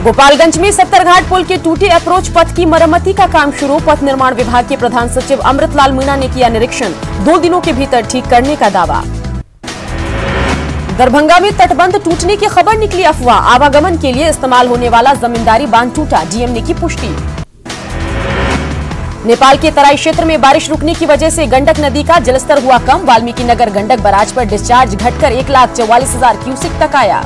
गोपालगंज में सत्तरघाट पुल के टूटे अप्रोच पथ की मरम्मती का काम शुरू। पथ निर्माण विभाग के प्रधान सचिव अमृतलाल मीणा ने किया निरीक्षण। 2 दिनों के भीतर ठीक करने का दावा। दरभंगा में तटबंध टूटने की खबर निकली अफवाह। आवागमन के लिए इस्तेमाल होने वाला जमींदारी बांध टूटा, डीएम ने की पुष्टि। नेपाल के तराई क्षेत्र में बारिश रुकने की वजह से गंडक नदी का जलस्तर हुआ कम। वाल्मीकि नगर गंडक बराज पर डिस्चार्ज घटकर 1,44,000 क्यूसेक तक आया।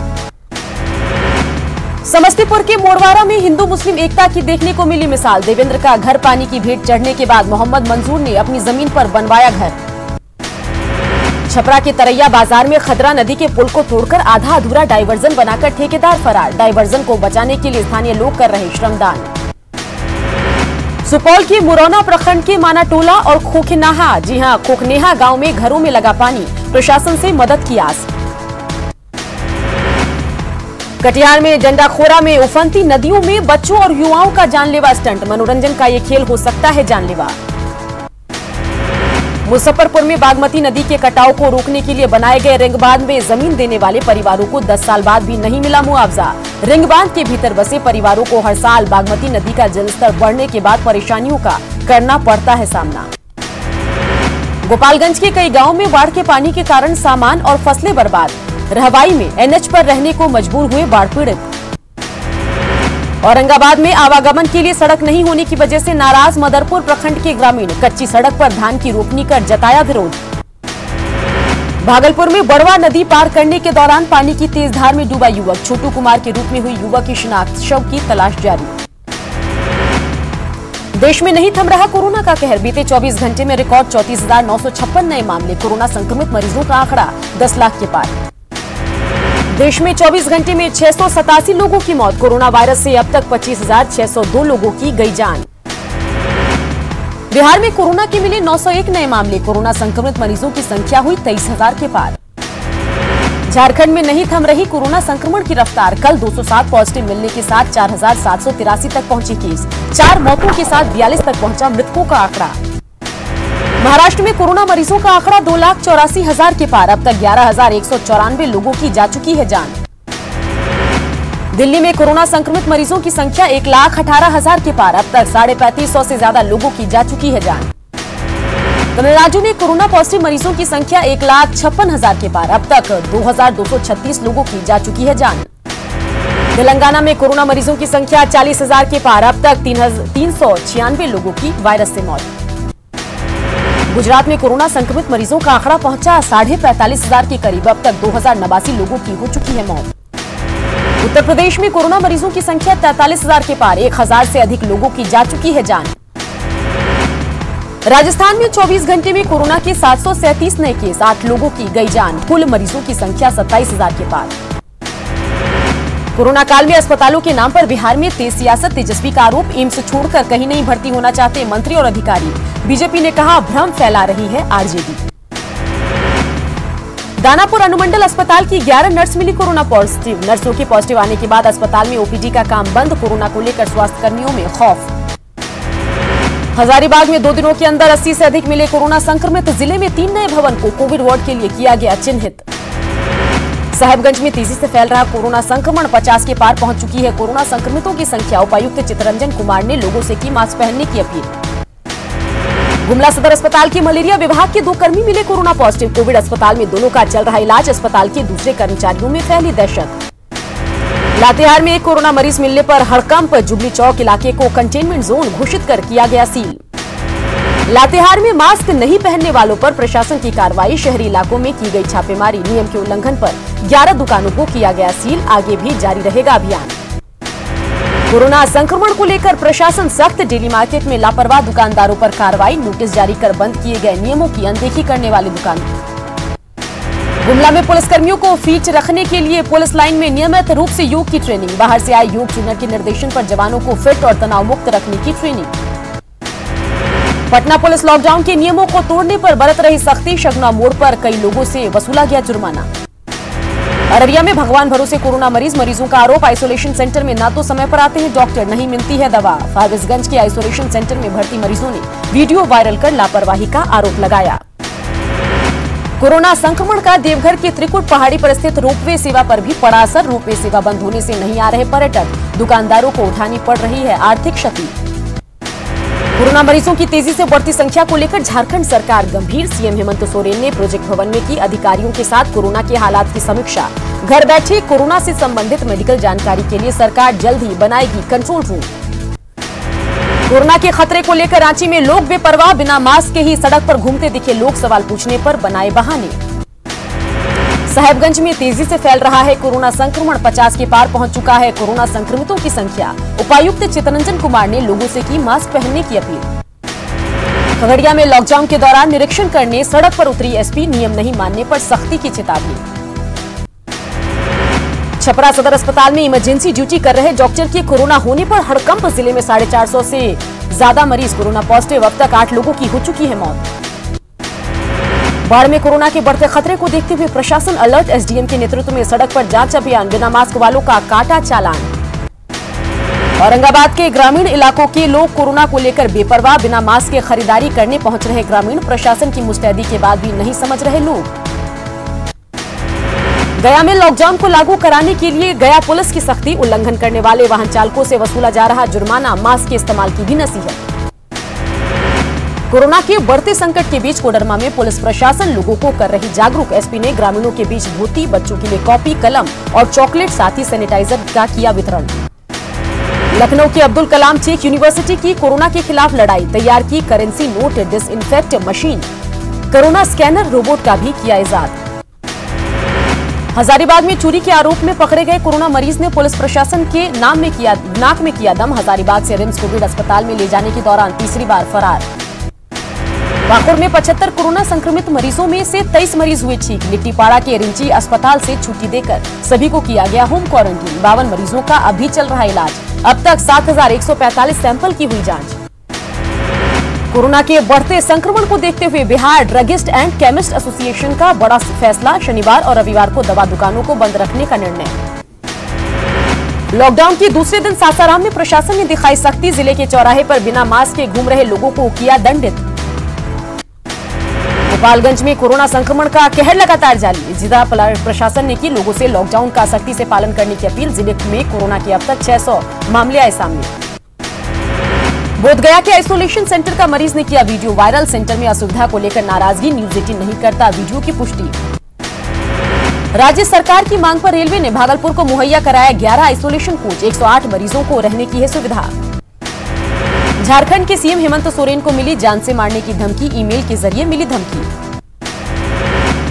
समस्तीपुर के मोड़वारा में हिंदू मुस्लिम एकता की देखने को मिली मिसाल। देवेंद्र का घर पानी की भेंट चढ़ने के बाद मोहम्मद मंजूर ने अपनी जमीन पर बनवाया घर। छपरा के तरैया बाजार में खदरा नदी के पुल को तोड़कर आधा अधूरा डायवर्जन बनाकर ठेकेदार फरार। डायवर्जन को बचाने के लिए स्थानीय लोग कर रहे श्रमदान। सुपौल के मुरौना प्रखंड के मानाटोला और खोखनेहा, जी हां, खोखनेहा गांव में घरों में लगा पानी। प्रशासन से मदद की आस। कटिहार में डंडाखोरा में उफनती नदियों में बच्चों और युवाओं का जानलेवा स्टंट। मनोरंजन का ये खेल हो सकता है जानलेवा। मुजफ्फरपुर में बागमती नदी के कटाव को रोकने के लिए बनाए गए रिंग बांध में जमीन देने वाले परिवारों को 10 साल बाद भी नहीं मिला मुआवजा। रिंग बांध के भीतर बसे परिवारों को हर साल बागमती नदी का जलस्तर बढ़ने के बाद परेशानियों का करना पड़ता है सामना। गोपालगंज के कई गांवों में बाढ़ के पानी के कारण सामान और फसलें बर्बाद। रहवाई में एनएच पर रहने को मजबूर हुए बाढ़ पीड़ित। औरंगाबाद में आवागमन के लिए सड़क नहीं होने की वजह से नाराज मदरपुर प्रखंड के ग्रामीण। कच्ची सड़क पर धान की रोपनी कर जताया विरोध। भागलपुर में बड़वा नदी पार करने के दौरान पानी की तेज धार में डूबा युवक। छोटू कुमार के रूप में हुई युवक की शिनाख्त, शव की तलाश जारी। देश में नहीं थम रहा कोरोना का कहर। बीते 24 घंटे में रिकॉर्ड 34,956 नए मामले। कोरोना संक्रमित मरीजों का आंकड़ा 10 लाख के पार। देश में 24 घंटे में 687 लोगों की मौत। कोरोना वायरस से अब तक 25,602 लोगों की गई जान। बिहार में कोरोना के मिले 901 नए मामले। कोरोना संक्रमित मरीजों की संख्या हुई 23,000 के पार। झारखंड में नहीं थम रही कोरोना संक्रमण की रफ्तार। कल 207 पॉजिटिव मिलने के साथ 4,783 तक पहुंचे केस। 4 मौतों के साथ 42 तक पहुंचा मृतकों का आंकड़ा। महाराष्ट्र में कोरोना मरीजों का आंकड़ा 2,84,000 के पार। अब तक 11,194 लोगों की जा चुकी है जान। दिल्ली में कोरोना संक्रमित मरीजों की संख्या 1,18,000 के पार। अब तक 3,550 से ज्यादा लोगों की जा चुकी है जान। तमिलनाडु में कोरोना पॉजिटिव मरीजों की संख्या 1,56,000 के पार। अब तक 2,236 लोगों की जा चुकी है जान। तेलंगाना में कोरोना मरीजों की संख्या 40,000 के पार। अब तक 396 लोगों की वायरस से मौत। गुजरात में कोरोना संक्रमित मरीजों का आंकड़ा पहुंचा 45,500 के करीब। अब तक 2,089 लोगों की हो चुकी है मौत। उत्तर प्रदेश में कोरोना मरीजों की संख्या 43,000 के पार। 1,000 से अधिक लोगों की जा चुकी है जान। राजस्थान में 24 घंटे में कोरोना के 737 नए केस। 8 लोगों की गई जान। कुल मरीजों की संख्या 27,000 के पार। कोरोना काल में अस्पतालों के नाम पर बिहार में तेज सियासत। तेजस्वी का आरोप, एम्स छोड़कर कहीं नहीं भर्ती होना चाहते मंत्री और अधिकारी। बीजेपी ने कहा भ्रम फैला रही है आरजेडी। दानापुर अनुमंडल अस्पताल की 11 नर्स मिली कोरोना पॉजिटिव। नर्सों के पॉजिटिव आने के बाद अस्पताल में ओपीडी का काम बंद। कोरोना को लेकर स्वास्थ्य कर्मियों में खौफ। हजारीबाग में 2 दिनों के अंदर 80 से अधिक मिले कोरोना संक्रमित। जिले में 3 नए भवन को कोविड वार्ड के लिए किया गया चिन्हित। साहिबगंज में तेजी से फैल रहा कोरोना संक्रमण। 50 के पार पहुंच चुकी है कोरोना संक्रमितों की संख्या। उपायुक्त चितरंजन कुमार ने लोगों से की मास्क पहनने की अपील। गुमला सदर अस्पताल के मलेरिया विभाग के 2 कर्मी मिले कोरोना पॉजिटिव। कोविड अस्पताल में दोनों का चल रहा इलाज। अस्पताल के दूसरे कर्मचारियों में फैली दहशत। लातेहार में एक कोरोना मरीज मिलने पर हड़कंप। जुबली चौक इलाके को कंटेनमेंट जोन घोषित कर किया गया सील। लातेहार में मास्क नहीं पहनने वालों पर प्रशासन की कार्रवाई। शहरी इलाकों में की गई छापेमारी। नियम के उल्लंघन पर 11 दुकानों को किया गया सील। आगे भी जारी रहेगा अभियान। कोरोना संक्रमण को लेकर प्रशासन सख्त। डेली मार्केट में लापरवाह दुकानदारों पर कार्रवाई। नोटिस जारी कर बंद किए गए नियमों की अनदेखी करने वाली दुकान। गुमला में पुलिसकर्मियों को फिट रखने के लिए पुलिस लाइन में नियमित रूप से योग की ट्रेनिंग। बाहर से आए योग ट्रेनर के निर्देशन पर जवानों को फिट और तनाव मुक्त रखने की ट्रेनिंग। पटना पुलिस लॉकडाउन के नियमों को तोड़ने पर बरत रही सख्ती। शगुना मोड़ पर कई लोगों से वसूला गया जुर्माना। अररिया में भगवान भरोसे कोरोना मरीजों का आरोप, आइसोलेशन सेंटर में ना तो समय पर आते हैं डॉक्टर, नहीं मिलती है दवा। फारबिसगंज के आइसोलेशन सेंटर में भर्ती मरीजों ने वीडियो वायरल कर लापरवाही का आरोप लगाया। कोरोना संक्रमण का देवघर की त्रिकुट पहाड़ी पर स्थित रोपवे सेवा पर भी पड़ा असर। रोपवे सेवा बंद होने से नहीं आ रहे पर्यटक, दुकानदारों को उठानी पड़ रही है आर्थिक क्षति। कोरोना मरीजों की तेजी से बढ़ती संख्या को लेकर झारखंड सरकार गंभीर। सीएम हेमंत सोरेन ने प्रोजेक्ट भवन में की अधिकारियों के साथ कोरोना के हालात की समीक्षा। घर बैठे कोरोना से संबंधित मेडिकल जानकारी के लिए सरकार जल्द ही बनाएगी कंट्रोल रूम। कोरोना के खतरे को लेकर रांची में लोग बेपरवाह, बिना मास्क के ही सड़क पर घूमते दिखे लोग। सवाल पूछने पर बनाए बहाने। साहेबगंज में तेजी से फैल रहा है कोरोना संक्रमण, 50 के पार पहुंच चुका है कोरोना संक्रमितों की संख्या। उपायुक्त चितरंजन कुमार ने लोगों से की मास्क पहनने की अपील। खगड़िया में लॉकडाउन के दौरान निरीक्षण करने सड़क पर उतरी एसपी, नियम नहीं मानने पर सख्ती की चेतावनी। छपरा सदर अस्पताल में इमरजेंसी ड्यूटी कर रहे डॉक्टर के कोरोना होने पर हड़कंप। जिले में 450 से ज्यादा मरीज कोरोना पॉजिटिव, अब तक 8 लोगों की हो चुकी है मौत। बाढ़ में कोरोना के बढ़ते खतरे को देखते हुए प्रशासन अलर्ट। एसडीएम के नेतृत्व में सड़क पर जांच अभियान, बिना मास्क वालों का काटा चालान। औरंगाबाद के ग्रामीण इलाकों के लोग कोरोना को लेकर बेपरवाह, बिना मास्क के खरीदारी करने पहुंच रहे ग्रामीण। प्रशासन की मुस्तैदी के बाद भी नहीं समझ रहे लोग। गया में लॉकडाउन को लागू कराने के लिए गया पुलिस की सख्ती, उल्लंघन करने वाले वाहन चालकों से वसूला जा रहा जुर्माना। मास्क के इस्तेमाल की भी नसीहत। कोरोना के बढ़ते संकट के बीच कोडरमा में पुलिस प्रशासन लोगों को कर रही जागरूक। एसपी ने ग्रामीणों के बीच धोती, बच्चों के लिए कॉपी, कलम और चॉकलेट, साथ ही सैनिटाइजर का किया वितरण। लखनऊ के अब्दुल कलाम चेक यूनिवर्सिटी की कोरोना के खिलाफ लड़ाई, तैयार की currency note disinfect machine. Corona scanner robot का भी किया इजाद। हजारीबाग में चोरी के आरोप में पकड़े गए कोरोना मरीज ने पुलिस प्रशासन के नाक में किया दम। हजारीबाग से रिम्स कोविड अस्पताल में ले जाने के दौरान तीसरी बार फरार। पाकुड़ में 75 कोरोना संक्रमित मरीजों में से 23 मरीज हुए ठीक। लिट्टीपाड़ा के रिंची अस्पताल से छुट्टी देकर सभी को किया गया होम क्वारंटीन। 52 मरीजों का अभी चल रहा इलाज। अब तक 7145 सैंपल की हुई जांच। कोरोना के बढ़ते संक्रमण को देखते हुए Bihar druggist and chemist association का बड़ा फैसला। शनिवार और रविवार को दवा दुकानों को बंद रखने का निर्णय। लॉकडाउन के दूसरे दिन सासाराम में प्रशासन ने दिखाई सख्ती। जिले के चौराहे पर बिना मास्क के घूम रहे लोगों को किया दंडित। गोपालगंज में कोरोना संक्रमण का कहर लगातार जारी। जिला प्रशासन ने की लोगों से लॉकडाउन का सख्ती से पालन करने की अपील। जिले में कोरोना के अब तक 600 मामले आए सामने। बोधगया के आइसोलेशन सेंटर का मरीज ने किया वीडियो वायरल। सेंटर में असुविधा को लेकर नाराजगी, न्यूज 18 नहीं करता वीडियो की पुष्टि। राज्य सरकार की मांग पर रेलवे ने भागलपुर को मुहैया कराया 11 आइसोलेशन कोच। 108 मरीजों को रहने की है सुविधा। झारखंड के सीएम हेमंत सोरेन को मिली जान से मारने की धमकी, ईमेल के जरिए मिली धमकी।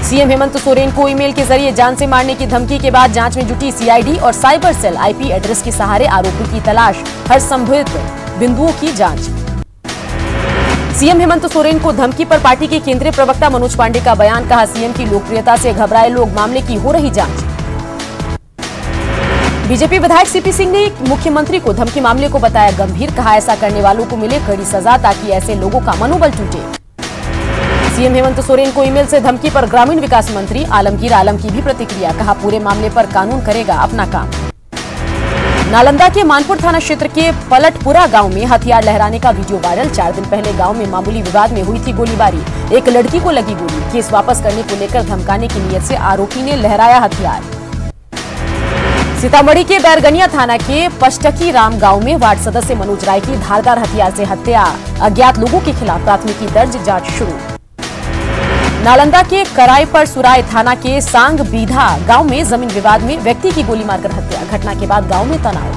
सीएम हेमंत सोरेन को ईमेल के जरिए जान से मारने की धमकी के बाद जांच में जुटी सीआईडी और साइबर सेल। आईपी एड्रेस के सहारे आरोपी की तलाश, हर संभावित बिंदुओं की जांच। सीएम हेमंत सोरेन को धमकी पर पार्टी के केंद्रीय प्रवक्ता मनोज पांडे का बयान। कहा, सीएम की लोकप्रियता से घबराए लोग, मामले की हो रही जांच। बीजेपी विधायक सीपी सिंह ने मुख्यमंत्री को धमकी मामले को बताया गंभीर। कहा, ऐसा करने वालों को मिले कड़ी सजा ताकि ऐसे लोगों का मनोबल टूटे। सीएम हेमंत सोरेन को ईमेल से धमकी पर ग्रामीण विकास मंत्री आलमगीर आलम की भी प्रतिक्रिया। कहा, पूरे मामले पर कानून करेगा अपना काम। नालंदा के मानपुर थाना क्षेत्र के पलटपुरा गांव में हथियार लहराने का वीडियो वायरल। 4 दिन पहले गांव में मामूली विवाद में हुई थी गोलीबारी। एक लड़की को लगी गोली। केस वापस करने को लेकर धमकाने की नीयत से आरोपी ने लहराया हथियार। सीतामढ़ी के बैरगनिया थाना के पष्टकी राम गांव में वार्ड सदस्य मनोज राय की धारदार हथियार से हत्या। अज्ञात लोगों के खिलाफ प्राथमिकी दर्ज, जांच शुरू। नालंदा के कराईपर सुराय थाना के सांग बीधा गांव में जमीन विवाद में व्यक्ति की गोली मारकर हत्या। घटना के बाद गांव में तनाव।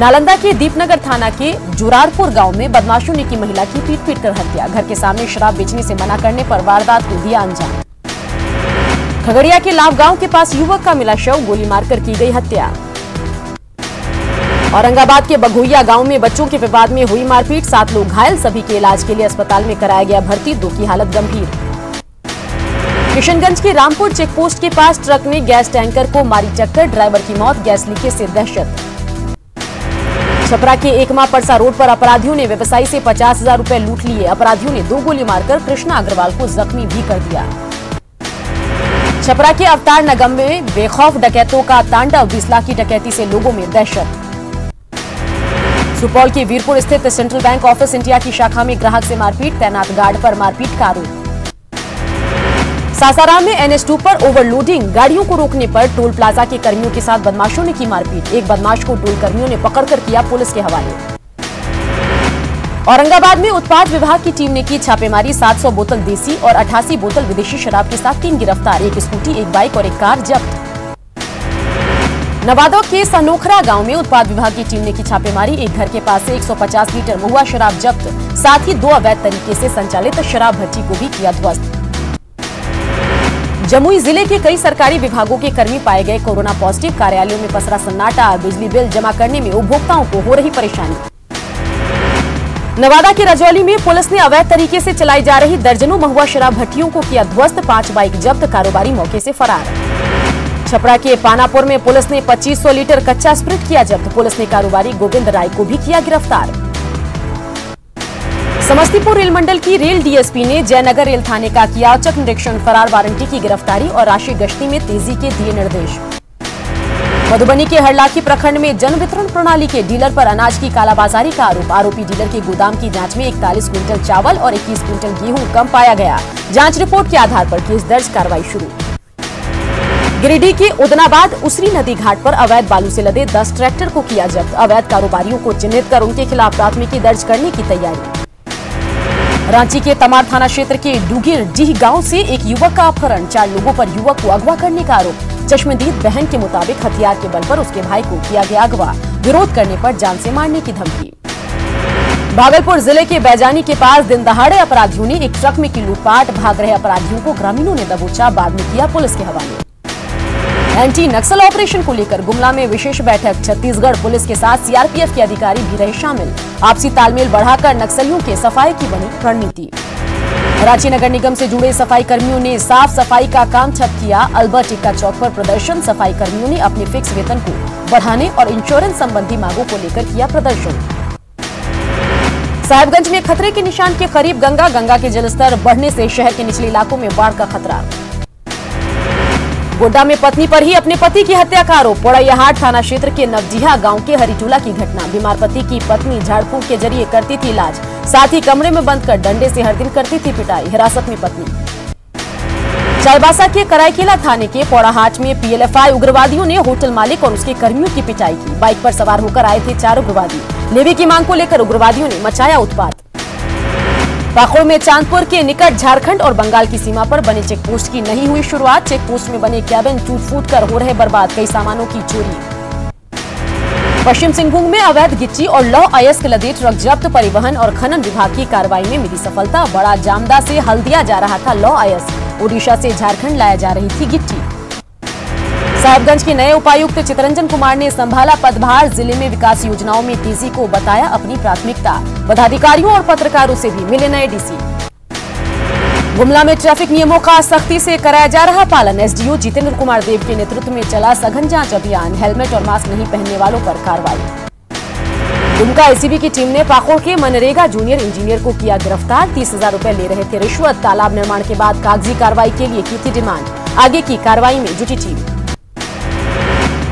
नालंदा के दीपनगर थाना के जुरारपुर गांव में बदमाशों ने की महिला की पीट कर हत्या। घर के सामने शराब बेचने से मना करने पर वारदात को दिया अंजाम। खगड़िया के लाभ गांव के पास युवक का मिला शव, गोली मारकर की गई हत्या। औरंगाबाद के बघोइया गांव में बच्चों के विवाद में हुई मारपीट। 7 लोग घायल, सभी के इलाज के लिए अस्पताल में कराया गया भर्ती। 2 की हालत गंभीर। किशनगंज के रामपुर चेकपोस्ट के पास ट्रक ने गैस टैंकर को मारी टक्कर। ड्राइवर की मौत, गैस लीकेज से दहशत। छपरा के एकमा परसा रोड पर अपराधियों ने व्यवसायी से 50,000 रुपए लूट लिए। अपराधियों ने 2 गोली मारकर कृष्णा अग्रवाल को जख्मी भी कर दिया। छपरा के अवतार नगर में बेखौफ डकैतों का तांडव। 20 लाख की डकैती से लोगों में दहशत। सुपौल के वीरपुर स्थित सेंट्रल बैंक ऑफिस इंडिया की शाखा में ग्राहक से मारपीट। तैनात गार्ड पर मारपीट का आरोप। सासाराम में NH2 पर ओवरलोडिंग, गाड़ियों को रोकने पर टोल प्लाजा के कर्मियों के साथ बदमाशों ने की मारपीट। एक बदमाश को टोल कर्मियों ने पकड़कर किया पुलिस के हवाले। औरंगाबाद में उत्पाद विभाग की टीम ने की छापेमारी, 700 बोतल देसी और 88 बोतल विदेशी शराब के साथ 3 गिरफ्तार, एक स्कूटी, एक बाइक और एक कार जब्त। नवादा के सनोखरा गांव में उत्पाद विभाग की टीम ने की छापेमारी, एक घर के पास से 150 लीटर महुआ शराब जब्त, साथ ही 2 अवैध तरीके से संचालित शराब भट्टी को भी किया ध्वस्त। जमुई जिले के कई सरकारी विभागों के कर्मी पाए गए कोरोना पॉजिटिव, कार्यालयों में पसरा सन्नाटा, बिजली बिल जमा करने में उपभोक्ताओं को हो रही परेशानी। नवादा के रजौली में पुलिस ने अवैध तरीके से चलाई जा रही दर्जनों महुआ शराब भट्टियों को किया ध्वस्त, 5 बाइक जब्त, कारोबारी मौके से फरार। छपरा के पानापुर में पुलिस ने 2500 लीटर कच्चा स्प्रिट किया जब्त, पुलिस ने कारोबारी गोविंद राय को भी किया गिरफ्तार। समस्तीपुर रेल मंडल की रेल डीएसपी ने जयनगर रेल थाने का किया औचक निरीक्षण, फरार वारंटी की गिरफ्तारी और राशि गश्ती में तेजी के दिए निर्देश। मधुबनी के हरलाखी प्रखंड में जन वितरण प्रणाली के डीलर पर अनाज की कालाबाजारी का आरोप, आरोपी डीलर के गोदाम की जांच में 41 क्विंटल चावल और 21 क्विंटल गेहूं कम पाया गया, जांच रिपोर्ट के आधार पर केस दर्ज, कार्रवाई शुरू। गिरिडीह के उदनाबाद उसरी नदी घाट पर अवैध बालू से लदे 10 ट्रैक्टर को किया जब्त, अवैध कारोबारियों को चिन्हित कर उनके खिलाफ प्राथमिकी दर्ज करने की तैयारी। रांची के तमार थाना क्षेत्र के डुगिर डीह गांव से एक युवक का अपहरण, 4 लोगों पर युवक को अगवा करने का आरोप, चश्मदीद बहन के मुताबिक हथियार के बल पर उसके भाई को किया गया अगवा, विरोध करने पर जान से मारने की धमकी। भागलपुर जिले के बैजानी के पास दिन दहाड़े अपराधियों ने एक ट्रक में की लूटपाट, भाग रहे अपराधियों को ग्रामीणों ने दबोचा, बाद में किया पुलिस के हवाले। एंटी नक्सल ऑपरेशन को लेकर गुमला में विशेष बैठक, छत्तीसगढ़ पुलिस के साथ सीआरपीएफ के अधिकारी भी रहे शामिल, आपसी तालमेल बढ़ाकर नक्सलियों के सफाई की बनी रणनीति। रांची नगर निगम से जुड़े सफाई कर्मियों ने साफ सफाई का काम ठप किया, अल्बर्ट एक्का चौक पर प्रदर्शन, सफाई कर्मियों ने अपने फिक्स वेतन को बढ़ाने और इंश्योरेंस संबंधी मांगों को लेकर किया प्रदर्शन। साहिबगंज में खतरे के निशान के करीब गंगा के जलस्तर बढ़ने से शहर के निचले इलाकों में बाढ़ का खतरा। गोड्डा में पत्नी पर ही अपने पति की हत्या का आरोप, पोड़ैयाहाट थाना क्षेत्र के नवडीहा गांव के हरिटोला की घटना, बीमार पति की पत्नी झाड़ फूंक के जरिए करती थी इलाज, साथ ही कमरे में बंद कर डंडे से हर दिन करती थी पिटाई, हिरासत में पत्नी। चाईबासा के कराईकेला थाने के पौड़ाहाट में पीएलएफआई उग्रवादियों ने होटल मालिक और उसके कर्मियों की पिटाई की, बाइक पर सवार होकर आए थे 4 उग्रवादी, लेवी की मांग को लेकर उग्रवादियों ने मचाया उत्पात। पाकुड़ में चांदपुर के निकट झारखंड और बंगाल की सीमा पर बने चेक पोस्ट की नहीं हुई शुरुआत, चेक पोस्ट में बने कैबिन टूट फूट कर हो रहे बर्बाद, कई सामानों की चोरी। पश्चिम सिंहभूम में अवैध गिट्टी और लौह अयस्क लदे ट्रक जब्त, परिवहन और खनन विभाग की कार्रवाई में मिली सफलता, बड़ा जामदा से हल्दिया जा रहा था लौह अयस्क, ओडिशा से झारखंड लाया जा रही थी गिट्टी। साहिबगंज के नए उपायुक्त चितरंजन कुमार ने संभाला पदभार, जिले में विकास योजनाओं में तेजी को बताया अपनी प्राथमिकता, पदाधिकारियों और पत्रकारों से भी मिले नए डीसी। गुमला में ट्रैफिक नियमों का सख्ती से कराया जा रहा पालन, एसडीओ जितेंद्र कुमार देव के नेतृत्व में चला सघन जांच अभियान, हेलमेट और मास्क नहीं पहनने वालों पर कार्रवाई। दुमका एसीबी की टीम ने पाकुड़ के मनरेगा जूनियर इंजीनियर को किया गिरफ्तार, 30,000 रुपए ले रहे थे रिश्वत, तालाब निर्माण के बाद कागजी कार्रवाई के लिए की थी डिमांड, आगे की कार्रवाई में जुटी टीम।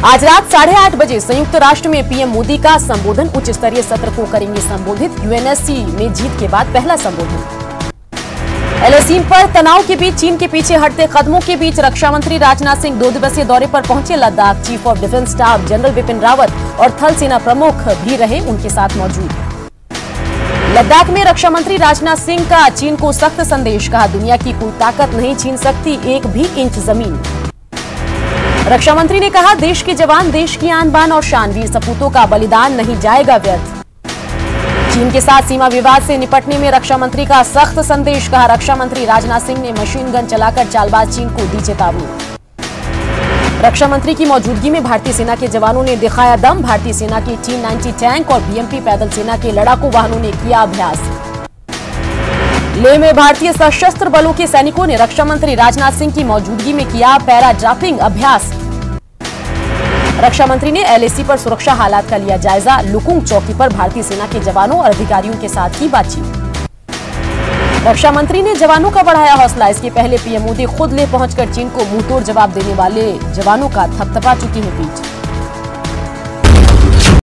आज रात 8:30 बजे संयुक्त राष्ट्र में पीएम मोदी का संबोधन, उच्च स्तरीय सत्र को करेंगे संबोधित, यूएनएससी में जीत के बाद पहला संबोधन। LAC पर तनाव के बीच चीन के पीछे हटते कदमों के बीच रक्षा मंत्री राजनाथ सिंह 2 दिवसीय दौरे पर पहुंचे Ladakh, chief of defence staff general Bipin Rawat और थल सेना प्रमुख भी रहे उनके साथ मौजूद। लद्दाख में रक्षा मंत्री राजनाथ सिंह का चीन को सख्त संदेश, कहा दुनिया की कोई ताकत नहीं छीन सकती 1 भी इंच जमीन। रक्षा मंत्री ने कहा देश के जवान, देश की आन बान और शान, वीर सपूतों का बलिदान नहीं जाएगा व्यर्थ। चीन के साथ सीमा विवाद से निपटने में रक्षा मंत्री का सख्त संदेश, कहा रक्षा मंत्री राजनाथ सिंह ने मशीन गन चलाकर चालबाज चीन को दी चेतावनी। रक्षा मंत्री की मौजूदगी में भारतीय सेना के जवानों ने दिखाया दम, भारतीय सेना की T-90 टैंक और BMP पैदल सेना के लड़ाकू वाहनों ने किया अभ्यास। लेह में भारतीय सशस्त्र बलों के सैनिकों ने रक्षा मंत्री राजनाथ सिंह की मौजूदगी में किया पैरा ड्राफ्टिंग अभ्यास। रक्षा मंत्री ने LAC पर सुरक्षा हालात का लिया जायजा, लुकुंग चौकी पर भारतीय सेना के जवानों और अधिकारियों के साथ की बातचीत। रक्षा मंत्री ने जवानों का बढ़ाया हौसला, इसके पहले पीएम मोदी खुद ले पहुंचकर चीन को मुंहतोड़ जवाब देने वाले जवानों का थपथपा चुकी है पीठ।